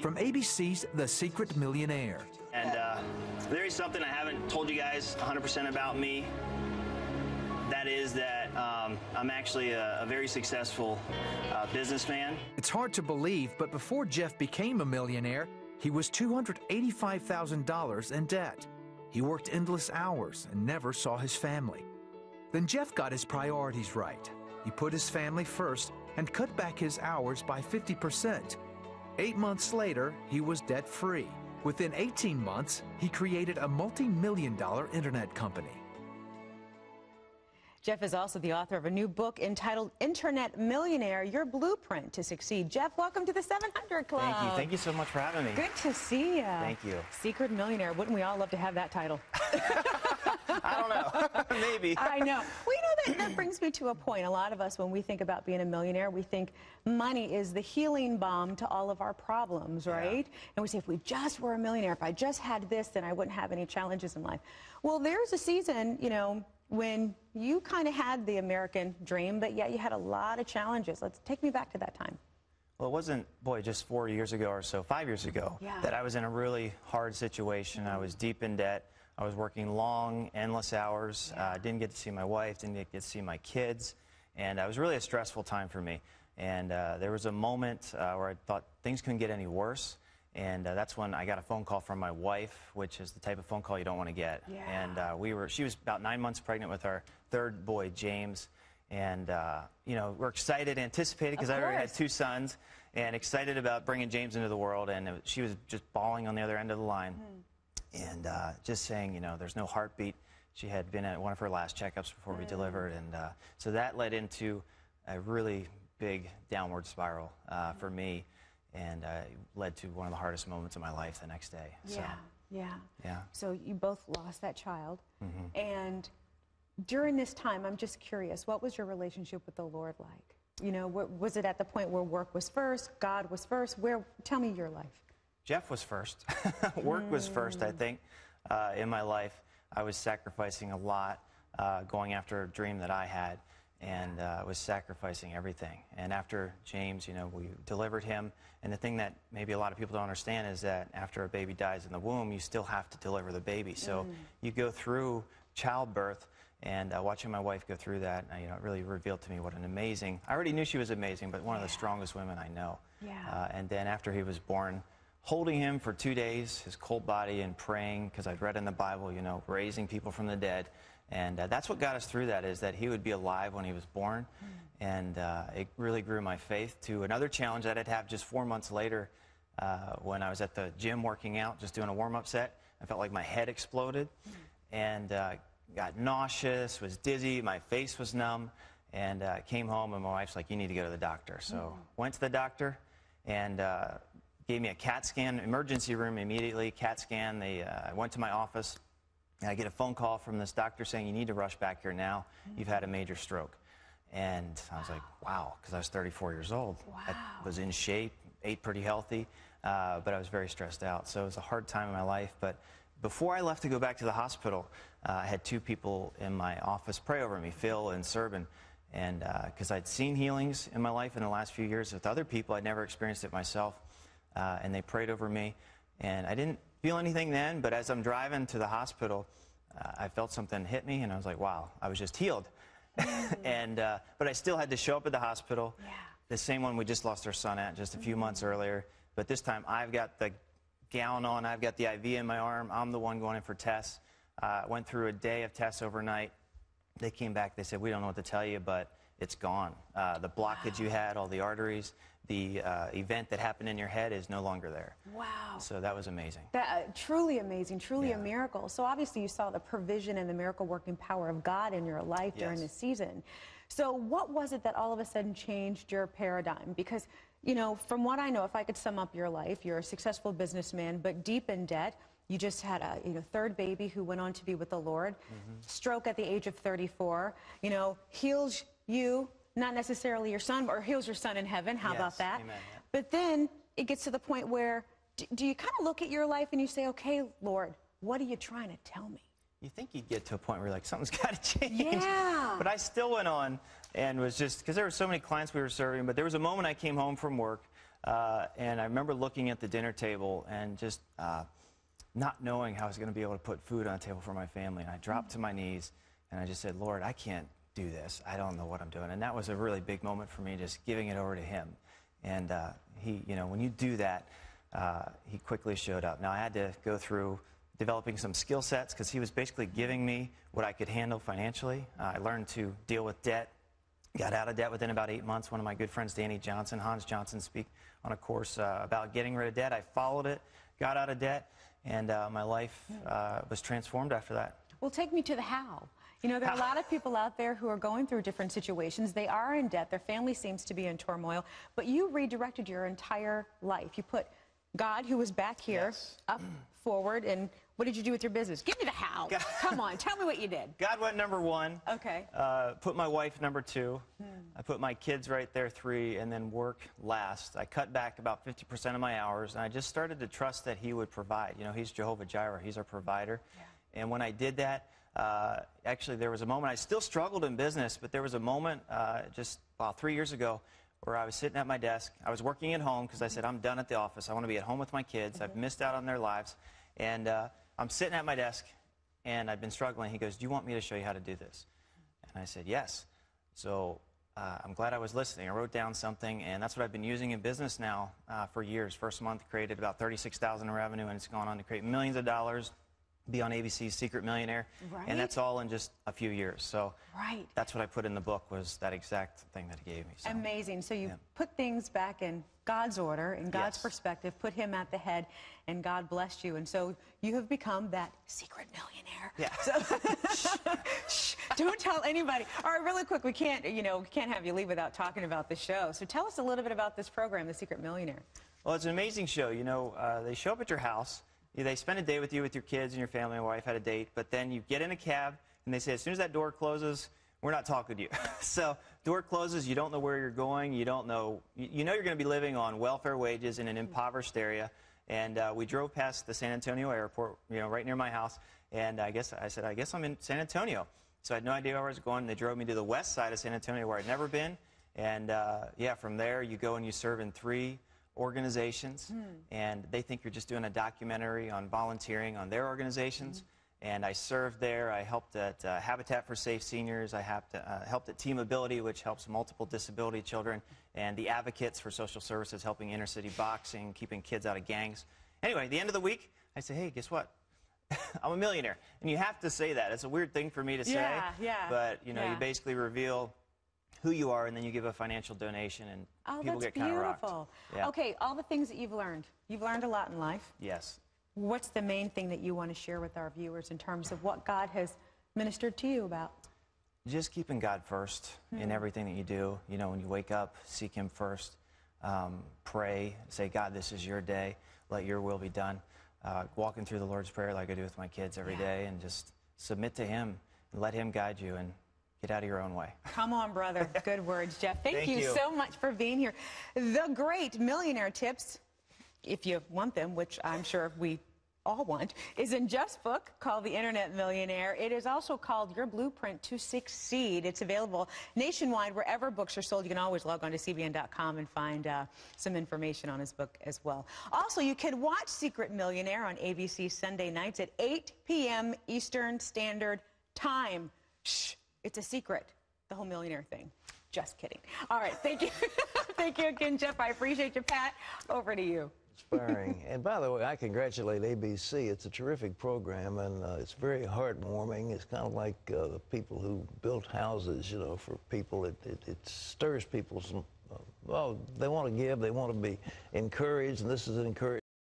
from ABC's The Secret Millionaire. And there is something I haven't told you guys 100% about me. That is that I'm actually a very successful businessman. It's hard to believe, but before Jeff became a millionaire, he was $285,000 in debt. He worked endless hours and never saw his family. Then Jeff got his priorities right. He put his family first and cut back his hours by 50%. 8 months later, he was debt-free. Within 18 months, he created a multi-million-dollar internet company. Jeff is also the author of a new book entitled Internet Millionaire, Your Blueprint to Succeed. Jeff, welcome to the 700 Club. Thank you. Thank you so much for having me. Good to see you. Thank you. Secret Millionaire. Wouldn't we all love to have that title? I don't know. Maybe. I know. Well, you know, that brings me to a point. A lot of us, when we think about being a millionaire, we think money is the healing balm to all of our problems, right? Yeah. And we say, if we just were a millionaire, if I just had this, then I wouldn't have any challenges in life. Well, there's a season, you know, when you kind of had the American dream, but yet you had a lot of challenges. Let's take me back to that time. Well, it wasn't, boy, just 4 years ago or so, 5 years ago, that I was in a really hard situation. I was deep in debt. I was working long, endless hours. Didn't get to see my wife, didn't get to see my kids. And it was really a stressful time for me. And there was a moment where I thought things couldn't get any worse. And that's when I got a phone call from my wife, which is the type of phone call you don't want to get. Yeah. And she was about 9 months pregnant with our third boy, James. And, you know, we're excited, anticipated, because I already had 2 sons, and excited about bringing James into the world. And she was just bawling on the other end of the line. And just saying, you know, there's no heartbeat. She had been at one of her last checkups before we delivered. And so that led into a really big downward spiral for me. And led to one of the hardest moments of my life the next day. Yeah, so, yeah. So you both lost that child. And during this time, I'm just curious, what was your relationship with the Lord like? You know, was it at the point where work was first, God was first? Tell me your life. Jeff was first. Work was first, I think, in my life. I was sacrificing a lot, going after a dream that I had. And was sacrificing everything. And after James, you know, we delivered him. And the thing that maybe a lot of people don't understand is that after a baby dies in the womb, you still have to deliver the baby. So you go through childbirth, and watching my wife go through that, you know, it really revealed to me what an amazing, I already knew she was amazing, but one of the strongest women I know. And then after he was born, holding him for 2 days, his cold body, and praying, because I'd read in the Bible, you know, raising people from the dead. And that's what got us through that, is that he would be alive when he was born. And it really grew my faith to another challenge that I'd have just 4 months later when I was at the gym working out, just doing a warm-up set. I felt like my head exploded and got nauseous, was dizzy, my face was numb. And came home, and my wife's like, you need to go to the doctor. So went to the doctor, and gave me a CAT scan, emergency room immediately, CAT scan. I went to my office. And I get a phone call from this doctor saying, you need to rush back here now. You've had a major stroke. And I was like, wow, because I was 34 years old. I was in shape, ate pretty healthy, but I was very stressed out. So it was a hard time in my life. But before I left to go back to the hospital, I had 2 people in my office pray over me, Phil and Serban. And because I'd seen healings in my life in the last few years with other people, I'd never experienced it myself. And they prayed over me. And I didn't feel anything then, but as I'm driving to the hospital, I felt something hit me, and I was like, wow, I was just healed. But I still had to show up at the hospital, the same one we just lost our son at just a few months earlier. But this time, I've got the gown on, I've got the IV in my arm, I'm the one going in for tests. Went through a day of tests overnight. They came back, they said, we don't know what to tell you, but it's gone. The blockage you had, all the arteries, the event that happened in your head is no longer there. Wow. So that was amazing. Truly amazing, truly a miracle. So obviously you saw the provision and the miracle working power of God in your life during this season. So what was it that all of a sudden changed your paradigm? Because, you know, from what I know, if I could sum up your life, you're a successful businessman, but deep in debt. You just had a third baby who went on to be with the Lord. Stroke at the age of 34. You know, heals you, not necessarily your son, or heals your son in heaven. How about that? Amen. But then it gets to the point where, do you kind of look at your life and you say, okay, Lord, what are you trying to tell me? You think you'd get to a point where you're like, something's got to change. Yeah. But I still went on and was just, because there were so many clients we were serving, but there was a moment I came home from work And I remember looking at the dinner table and just not knowing how I was going to be able to put food on the table for my family. And I dropped to my knees and I just said, Lord, I can't do this. I don't know what I'm doing. And that was a really big moment for me, just giving it over to him. And he, you know, when you do that, he quickly showed up. Now, I had to go through developing some skill sets because he was basically giving me what I could handle financially. I learned to deal with debt. Got out of debt within about 8 months. One of my good friends, Hans Johnson, speak on a course about getting rid of debt. I followed it, got out of debt, and my life was transformed after that. Well, take me to the how. You know, there are a lot of people out there who are going through different situations. They are in debt. Their family seems to be in turmoil. But you redirected your entire life. You put God, who was back here, up, forward, and what did you do with your business? Give me the how. Come on, tell me what you did. God went number 1. Okay. Put my wife number 2. I put my kids right there 3, and then work last. I cut back about 50% of my hours, and I just started to trust that he would provide. You know, he's Jehovah Jireh. He's our provider. Yeah. And when I did that, actually there was a moment, I still struggled in business, but there was a moment just about 3 years ago where I was sitting at my desk. I was working at home because I said, I'm done at the office. I want to be at home with my kids. I've missed out on their lives. And I'm sitting at my desk, and I've been struggling. He goes, do you want me to show you how to do this? And I said, yes. So I'm glad I was listening. I wrote down something, and that's what I've been using in business now for years. First month created about $36,000 in revenue, and it's gone on to create millions of dollars, be on ABC's Secret Millionaire, and that's all in just a few years. So that's what I put in the book, was that exact thing that he gave me. So. Amazing. So you put things back in God's order, in God's perspective, put him at the head, and God blessed you. And so you have become that secret millionaire. Yeah. So, shh, don't tell anybody. All right, really quick, we can't have you leave without talking about the show. So tell us a little bit about this program, The Secret Millionaire. Well, it's an amazing show. You know, they show up at your house. They spend a day with you, with your kids and your family. My wife had a date, but then you get in a cab, and they say, as soon as that door closes, we're not talking to you. So door closes, you don't know where you're going, you don't know, you know you're going to be living on welfare wages in an impoverished area. And we drove past the San Antonio airport, you know, right near my house, and I said, I guess I'm in San Antonio. So I had no idea where I was going. They drove me to the west side of San Antonio where I'd never been. And yeah, from there you go and you serve in 3 organizations, and they think you're just doing a documentary on volunteering on their organizations. And I served there. I helped at Habitat for Safe Seniors. I helped at Team Ability, which helps multiple disability children, and the Advocates for Social Services, helping inner city boxing, keeping kids out of gangs. Anyway, at the end of the week, I say, hey, guess what? I'm a millionaire. And you have to say that. It's a weird thing for me to say, but you know, you basically reveal who you are, and then you give a financial donation, and people get kind of rocked. Yeah. Okay, all the things that you've learned a lot in life. Yes. What's the main thing that you want to share with our viewers in terms of what God has ministered to you about? Just keeping God first in everything that you do. You know, when you wake up, seek him first. Pray, say, God, this is your day. Let your will be done. Walking through the Lord's Prayer like I do with my kids every day, and just submit to him and let him guide you, and get out of your own way. Come on, brother. Good words, Jeff. Thank you so much for being here. The great millionaire tips, if you want them, which I'm sure we all want, is in Jeff's book called The Internet Millionaire. It is also called Your Blueprint to Succeed. It's available nationwide wherever books are sold. You can always log on to CBN.com and find some information on his book as well. Also, you can watch Secret Millionaire on ABC Sunday nights at 8 p.m. Eastern Standard Time. Shh. It's a secret, the whole millionaire thing. Just kidding. All right, thank you. Thank you again, Jeff. I appreciate you, Pat. Over to you. Inspiring. And by the way, I congratulate ABC. It's a terrific program, and it's very heartwarming. It's kind of like the people who built houses, you know, for people. It stirs people's, well, they want to give, they want to be encouraged, and this is an encouragement.